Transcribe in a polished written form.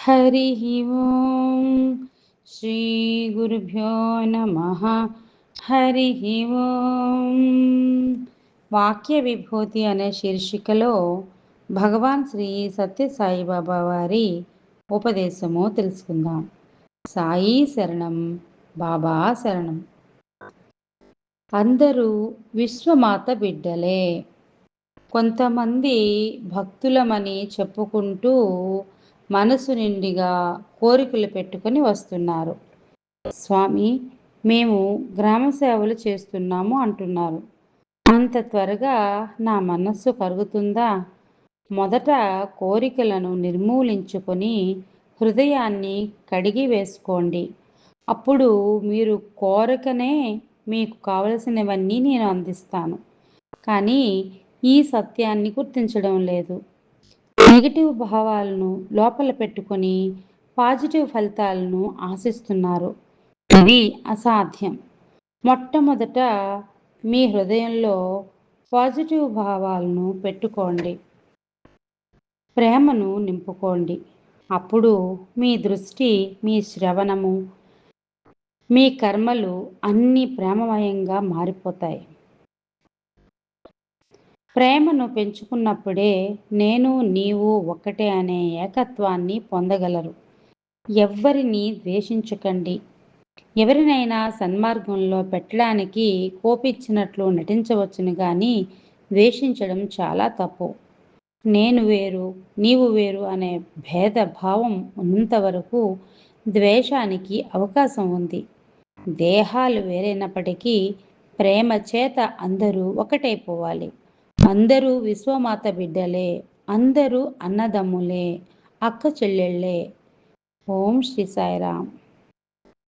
హరిః ఓం శ్రీ గురుభ్యో నమః. హరిః ఓం. వాక్య విభూతి అనే శీర్షికలో భగవాన్ శ్రీ సత్యసాయిబాబా వారి ఉపదేశము తెలుసుకుందాం. సాయి శరణం, బాబా శరణం. అందరూ విశ్వమాత బిడ్డలే. కొంతమంది భక్తులమని చెప్పుకుంటూ మనసు నిండిగా కోరికలు పెట్టుకొని వస్తున్నారు. స్వామి, మేము గ్రామ సేవలు చేస్తున్నాము అంటున్నారు. అంత త్వరగా నా మనస్సు కరుగుతుందా? మొదట కోరికలను నిర్మూలించుకొని హృదయాన్ని కడిగి వేసుకోండి. అప్పుడు మీరు కోరికనే మీకు కావలసినవన్నీ నేను అందిస్తాను. కానీ ఈ సత్యాన్ని గుర్తించడం లేదు. నెగిటివ్ భావాలను లోపల పెట్టుకొని పాజిటివ్ ఫలితాలను ఆశిస్తున్నారు. ఇది అసాధ్యం. మొట్టమొదట మీ హృదయంలో పాజిటివ్ భావాలను పెట్టుకోండి, ప్రేమను నింపుకోండి. అప్పుడు మీ దృష్టి, మీ శ్రవణము, మీ కర్మలు అన్నీ ప్రేమమయంగా మారిపోతాయి. ప్రేమను పెంచుకున్నప్పుడే నేను నీవు ఒక్కటే అనే ఏకత్వాన్ని పొందగలరు. ఎవ్వరిని ద్వేషించకండి. ఎవరినైనా సన్మార్గంలో పెట్టడానికి కోపించినట్లు నటించవచ్చును కానీ ద్వేషించడం చాలా తప్పు. నేను వేరు, నీవు వేరు అనే భేదభావం ఉన్నంతవరకు ద్వేషానికి అవకాశం ఉంది. దేహాలు వేరైనప్పటికీ ప్రేమ చేత అందరూ ఒకటైపోవాలి. అందరూ విశ్వమాత బిడ్డలే, అందరూ అన్నదమ్ములే, అక్క చెల్లెళ్ళే. ఓం శ్రీ సాయిరామ్.